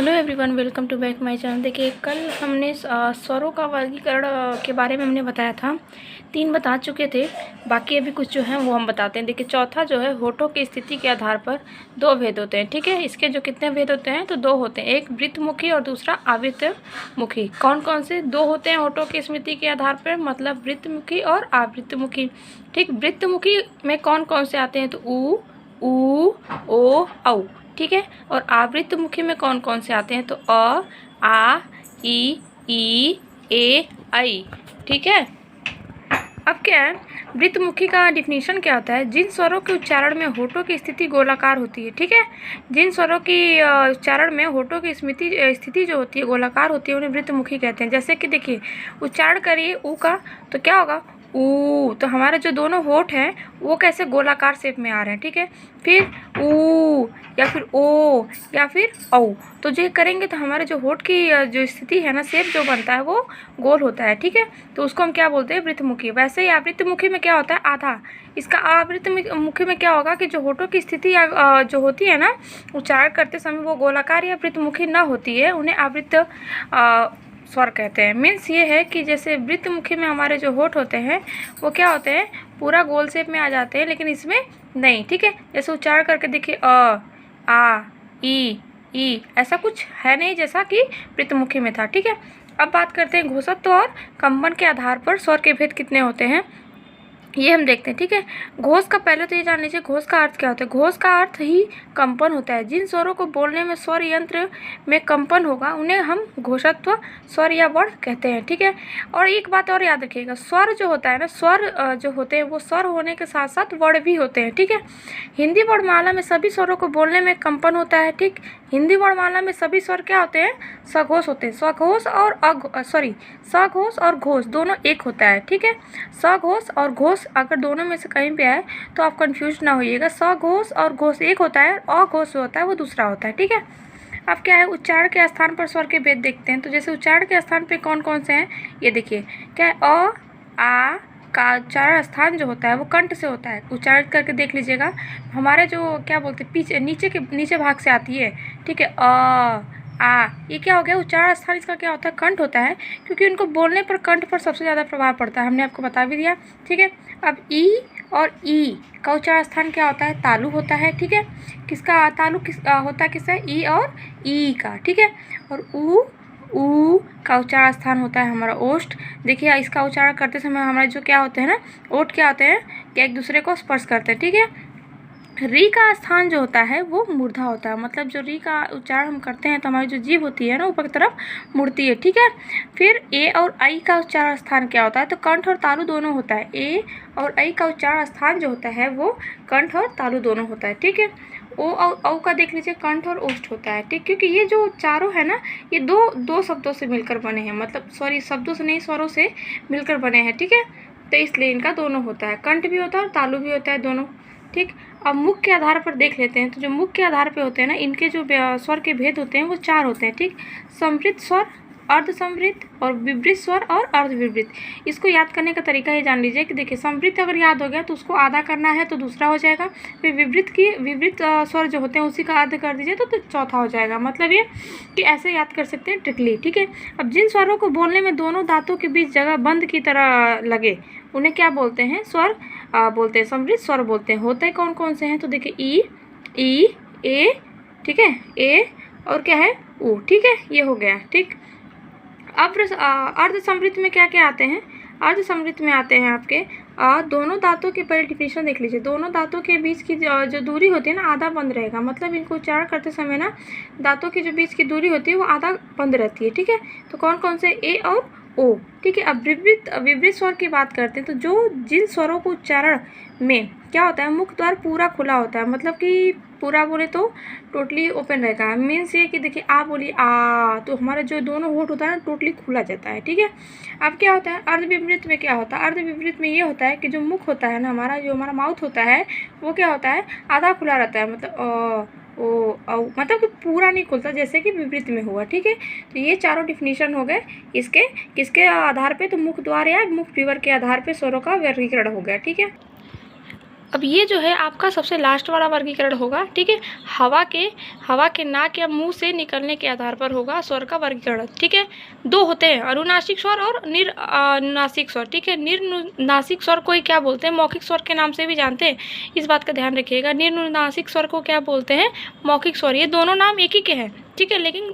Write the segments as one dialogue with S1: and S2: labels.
S1: Hello everyone, welcome to back my channel. देखिए, कल हमने स्वरों का वर्गीकरण के बारे में हमने बताया था। 3 बता चुके थे, बाकी अभी कुछ जो है वो हम बताते हैं। देखिए, चौथा जो है होठों की स्थिति के आधार पर 2 भेद होते हैं। ठीक है, इसके जो कितने भेद होते हैं तो 2 होते हैं, एक वृत्तमुखी और दूसरा आवृत्तमुखी। कौन कौन से 2 होते हैं होठों की स्थिति के आधार पर? मतलब वृत्तमुखी और आवृत्तमुखी। ठीक, वृत्तमुखी में कौन कौन से आते हैं तो ऊ, ओ, औ। ठीक है, और आवृत्तमुखी में कौन कौन से आते हैं तो अ, आ, ई, ए, ऐ। ठीक है, अब क्या है, वृत्तमुखी का डिफिनीशन क्या होता है? जिन स्वरों के उच्चारण में होठों की स्थिति गोलाकार होती है। ठीक है, जिन स्वरों की उच्चारण में होठों की स्थिति जो होती है गोलाकार होती है, उन्हें वृत्तमुखी कहते हैं। जैसे कि देखिए, उच्चारण करिए ऊ का तो क्या होगा? ऊ। तो हमारे जो दोनों होठ हैं वो कैसे गोलाकार शेप में आ रहे हैं। ठीक है, फिर ऊ या फिर ओ या फिर औ। तो जो करेंगे तो हमारे जो होठ की जो स्थिति है ना, शेप जो बनता है वो गोल होता है। ठीक है, तो उसको हम क्या बोलते हैं? वृत्तमुखी। वैसे ही आवृत्तमुखी में क्या होता है? आधा। इसका आवृत्तमुखी में क्या होगा कि जो होठों की स्थिति जो होती है ना उच्चारण करते समय, वो गोलाकार या वृत्तमुखी न होती है, उन्हें आवृत्त स्वर कहते हैं। मीन्स ये है कि जैसे वृत्तमुखी में हमारे जो होठ होते हैं वो क्या होते हैं? पूरा गोल शेप में आ जाते हैं, लेकिन इसमें नहीं। ठीक है, जैसे उच्चारण करके देखिए अ, आ, ई, ऐसा कुछ है नहीं जैसा कि वृत्तमुखी में था। ठीक है, अब बात करते हैं घोषत्व और कंपन के आधार पर स्वर के भेद कितने होते हैं, ये हम देखते हैं। ठीक है, घोष का पहले तो ये जान लीजिए, घोष का अर्थ क्या होता है? घोष का अर्थ ही कंपन होता है। जिन स्वरों को बोलने में स्वर यंत्र में कंपन होगा उन्हें हम घोषत्व स्वर या वर्ण कहते हैं। ठीक है, और एक बात और याद रखिएगा, स्वर जो होता है ना, स्वर जो होते हैं वो स्वर होने के साथ साथ वर्ण भी होते हैं। ठीक है, हिंदी वर्णमाला में सभी स्वरों को बोलने में कंपन होता है। ठीक, हिंदी वर्णमाला में सभी स्वर क्या होते हैं? सघोष होते हैं। स्वघोष और सघोष और घोष दोनों एक होता है। ठीक है, सघोष और घोष अगर दोनों में से कहीं पे आए तो आप कंफ्यूज ना होइएगा। सघोष और घोष एक होता है, अघोष जो होता है वो दूसरा होता है। ठीक है, अब क्या है, उच्चारण के स्थान पर स्वर के भेद देखते हैं। तो जैसे उच्चारण के स्थान पे कौन कौन से हैं ये देखिए, क्या है, अ, आ का उच्चारण स्थान जो होता है वो कंठ से होता है। उच्चारण करके देख लीजिएगा, हमारे जो क्या बोलते हैं पीछे नीचे भाग से आती है। ठीक है, आ, ये क्या हो गया? उच्चारण स्थान इसका क्या होता है? कंठ होता है, क्योंकि उनको बोलने पर कंठ पर सबसे ज़्यादा प्रभाव पड़ता है, हमने आपको बता भी दिया। ठीक है, अब ई और ई का उच्चारण स्थान क्या होता है? तालु होता है। ठीक है, किसका तालु होता है? किसका? ई और ई का। ठीक है, और ऊ का उच्चारण स्थान होता है हमारा ओष्ठ। देखिए, इसका उच्चारण करते समय हमारे जो क्या होते हैं ना, ओठ क्या होते हैं कि एक दूसरे को स्पर्श करते हैं। ठीक है, री का स्थान जो होता है वो मूर्धा होता है। मतलब जो री का उच्चारण हम करते हैं तो हमारी जो जीभ होती है ना ऊपर की तरफ मुड़ती है। ठीक है, फिर ए और आई का उच्चारण स्थान क्या होता है? तो कंठ और तालु दोनों होता है। ए और आई का उच्चारण स्थान जो होता है वो कंठ और तालु दोनों होता है। ठीक है, ओ और औ का देख लीजिए, कंठ और ओष्ठ होता है। ठीक, क्योंकि ये जो चारों है ना, ये दो शब्दों से मिलकर बने हैं। मतलब सॉरी, शब्दों से नहीं, स्वरों से मिलकर बने हैं। ठीक है, तो इसलिए इनका दोनों होता है, कंठ भी होता है और तालु भी होता है, दोनों। ठीक, अब मुख के आधार पर देख लेते हैं। तो जो मुख के आधार पे होते हैं ना, इनके जो स्वर के भेद होते हैं वो 4 होते हैं। ठीक, समवृत्त स्वर, अर्ध समवृत्त और विवृत स्वर और अर्ध विवृत। इसको याद करने का तरीका ये जान लीजिए कि देखिए, समवृत्त अगर याद हो गया तो उसको आधा करना है तो दूसरा हो जाएगा। फिर विवृत स्वर जो होते हैं उसी का आधा कर दीजिए तो चौथा हो जाएगा। मतलब ये कि ऐसे याद कर सकते हैं ट्रिकली। ठीक है, अब जिन स्वरों को बोलने में दोनों दांतों के बीच जगह बंद की तरह लगे उन्हें क्या बोलते हैं? स्वर बोलते हैं, समवृत्त स्वर बोलते हैं। होते कौन कौन से हैं? तो देखिए, ई, ए, ठीक है, ए और क्या है? ऊ। ठीक है, ये हो गया। ठीक, अब अर्ध समवृत्त में क्या क्या आते हैं? अर्ध समवृत्त में आते हैं आपके दोनों दांतों के, पहले डिफिनेशन देख लीजिए, दोनों दांतों के बीच की जो दूरी होती है ना, आधा बंद रहेगा। मतलब इनको उच्चारण करते समय ना दांतों की जो बीच की दूरी होती है वो आधा बंद रहती है। ठीक है, तो कौन कौन से? ए और ओ। ठीक है, अब विवृत स्वर की बात करते हैं। तो जिन स्वरों को उच्चारण में क्या होता है, मुख द्वार पूरा खुला होता है। मतलब कि पूरा बोले तो टोटली ओपन रहेगा। मीन्स ये कि देखिए, आ बोली आ तो हमारा जो दोनों होठ होता है ना टोटली खुला जाता है। ठीक है, अब क्या होता है? अर्ध विवृत में क्या होता है? अर्ध विवृत में ये होता है कि जो मुख होता है ना हमारा, जो हमारा माउथ होता है वो क्या होता है? आधा खुला रहता है। मतलब ओ औ, मतलब कि पूरा नहीं खुलता जैसे कि विवृत में हुआ। ठीक है, तो ये चारों डिफिनीशन हो गए इसके किसके आधार पे? तो मुख द्वार या मुख विवर के आधार पे स्वरों का वर्गीकरण हो गया। ठीक है, अब ये जो है आपका सबसे लास्ट वाला वर्गीकरण होगा, ठीक है। हवा के नाक या मुंह से निकलने के आधार पर होगा स्वर का वर्गीकरण, ठीक है। दो होते हैं, अनुनासिक स्वर और निर्नासिक स्वर, ठीक है। निर्नासिक स्वर को क्या बोलते हैं, मौखिक स्वर के नाम से भी जानते हैं, इस बात का ध्यान रखिएगा। निर्नासिक स्वर को क्या बोलते हैं, मौखिक स्वर। ये दोनों नाम एक ही के हैं, ठीक है, लेकिन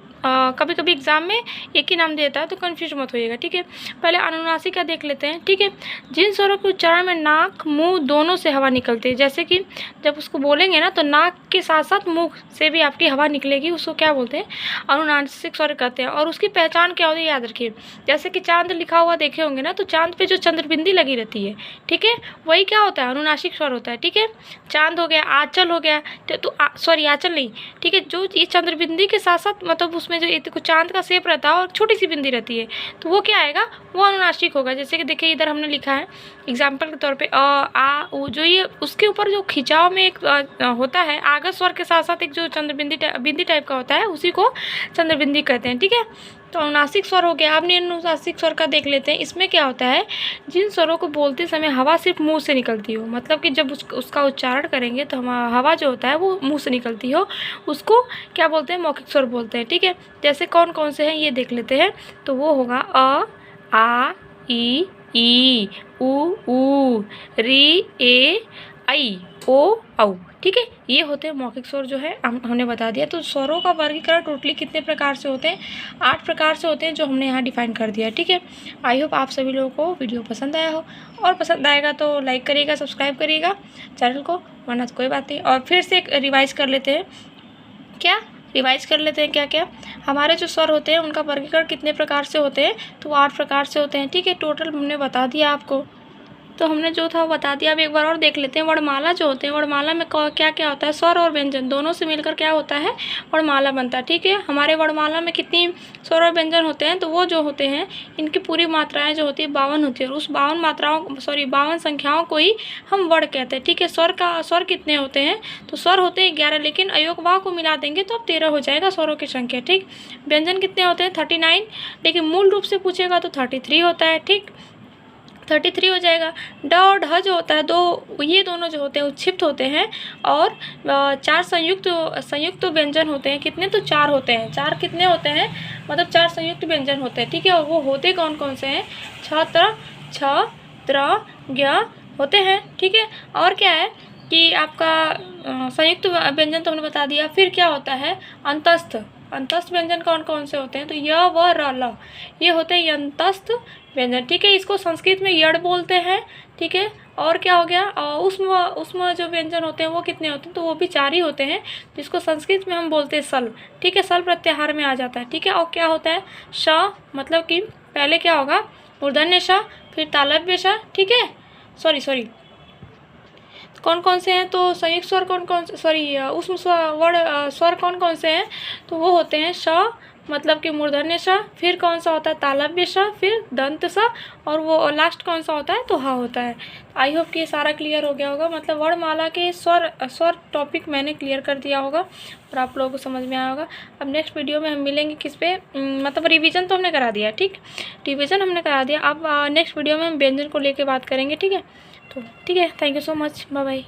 S1: कभी कभी एग्जाम में एक ही नाम देता है, तो कंफ्यूज मत होइएगा, ठीक है। पहले अनुनासिक का देख लेते हैं, ठीक है। जिन स्वरों के उच्चारण में नाक मुंह दोनों से हवा निकलती है, जैसे कि जब उसको बोलेंगे ना तो नाक के साथ साथ मुंह से भी आपकी हवा निकलेगी, उसको क्या बोलते हैं, अनुनासिक स्वर कहते हैं। और उसकी पहचान क्या होती है, याद रखिए। जैसे कि चांद लिखा हुआ देखे होंगे ना, तो चांद पे जो चंद्रबिंदी लगी रहती है, ठीक है, वही क्या होता है, अनुनासिक स्वर होता है, ठीक है। चांद हो गया, आंचल हो गया, तो सॉरी आंचल नहीं, ठीक है, जो ये चंद्रबिंदी के साथ साथ मतलब उसमें जो एक चांद का शेप रहता है और छोटी सी बिंदी रहती है, तो वो क्या आएगा, वो अनुनासिक होगा। जैसे कि देखिए इधर हमने लिखा है एग्जाम्पल के तौर पे जो ये उसके ऊपर जो खिंचाव में एक होता है आगत स्वर के साथ साथ एक जो बिंदी टाइप का होता है, उसी को चंद्रबिंदी कहते हैं, ठीक है। तो अनुनासिक स्वर हो गया। अब निर्नुनासिक स्वर का देख लेते हैं। इसमें क्या होता है, जिन स्वरों को बोलते समय हवा सिर्फ मुंह से निकलती हो, मतलब कि जब उसका उच्चारण करेंगे तो हवा जो होता है वो मुंह से निकलती हो, उसको क्या बोलते हैं, मौखिक स्वर बोलते हैं, ठीक है। जैसे कौन कौन से हैं ये देख लेते हैं। तो वो होगा अ, आ, ई, उ, री, ए, आई, ओ, औ, ठीक है। ये होते हैं मौखिक स्वर, जो है हमने बता दिया। तो स्वरों का वर्गीकरण टोटली कितने प्रकार से होते हैं, 8 प्रकार से होते हैं, जो हमने यहाँ डिफाइन कर दिया है, ठीक है। आई होप आप सभी लोगों को वीडियो पसंद आया हो, और पसंद आएगा तो लाइक करिएगा, सब्सक्राइब करिएगा चैनल को, वरना तो कोई बात नहीं। और फिर से एक रिवाइज कर लेते हैं, क्या क्या हमारे जो स्वर होते हैं उनका वर्गीकरण कितने प्रकार से होते हैं, तो 8 प्रकार से होते हैं, ठीक है। टोटल हमने बता दिया आपको, तो हमने जो था वो बता दिया। अब एक बार और देख लेते हैं। वर्णमाला जो होते हैं, वर्णमाला में क्या क्या होता है, स्वर और व्यंजन दोनों से मिलकर क्या होता है, वर्णमाला बनता है, ठीक है। हमारे वर्णमाला में कितनी स्वर और व्यंजन होते हैं, तो वो जो होते हैं इनकी पूरी मात्राएं जो होती है 52 होती है, और उस 52 संख्याओं को ही हम वर्ण कहते हैं, ठीक है। स्वर कितने होते हैं, तो स्वर होते हैं 11, लेकिन अयोग वाह को मिला देंगे तो अब 13 हो जाएगा स्वरों की संख्या, ठीक। व्यंजन कितने होते हैं, 39, लेकिन मूल रूप से पूछेगा तो 33 होता है, ठीक, 33 हो जाएगा। ड और ढ जो होता है, ये दोनों जो होते हैं उच्छिप्त होते हैं, और 4 संयुक्त व्यंजन होते हैं। कितने, तो 4 होते हैं। 4 कितने होते हैं, मतलब 4 संयुक्त व्यंजन होते हैं, ठीक है। और वो होते कौन कौन से हैं, छ, त्र, ज्ञ होते हैं, ठीक है। और क्या है कि आपका संयुक्त व्यंजन तो हमने बता दिया। फिर क्या होता है, अंतस्थ व्यंजन कौन कौन से होते हैं, तो य, व, र, ल, ये होते हैं अंतस्थ व्यंजन, ठीक है। इसको संस्कृत में यड़ बोलते हैं, ठीक है। और क्या हो गया, उसमें जो व्यंजन होते हैं वो कितने होते हैं, तो वो भी 4 ही होते हैं, जिसको संस्कृत में हम बोलते हैं सल, ठीक है। सल प्रत्याहार में आ जाता है, ठीक है। और क्या होता है, श, मतलब कि पहले क्या होगा, मूर्धन्य श, फिर तालव्य श, ठीक है। सॉरी कौन कौन से हैं, तो संयुक्त स्वर उसमें स्वर कौन कौन से हैं, तो वो होते हैं श, मतलब कि मूर्धन्य श, फिर कौन सा होता है तालव्य श, फिर दंत स, और वो लास्ट कौन सा होता है, तो हा होता है। आई होप कि ये सारा क्लियर हो गया होगा, मतलब वर्णमाला के स्वर टॉपिक मैंने क्लियर कर दिया होगा और आप लोगों को समझ में आया होगा। अब नेक्स्ट वीडियो में हम मिलेंगे किस पे, मतलब रिवीजन तो हमने करा दिया, ठीक, रिवीजन हमने करा दिया। अब नेक्स्ट वीडियो में हम व्यंजन को लेकर बात करेंगे, ठीक है। तो ठीक है, thank you so much, bye bye.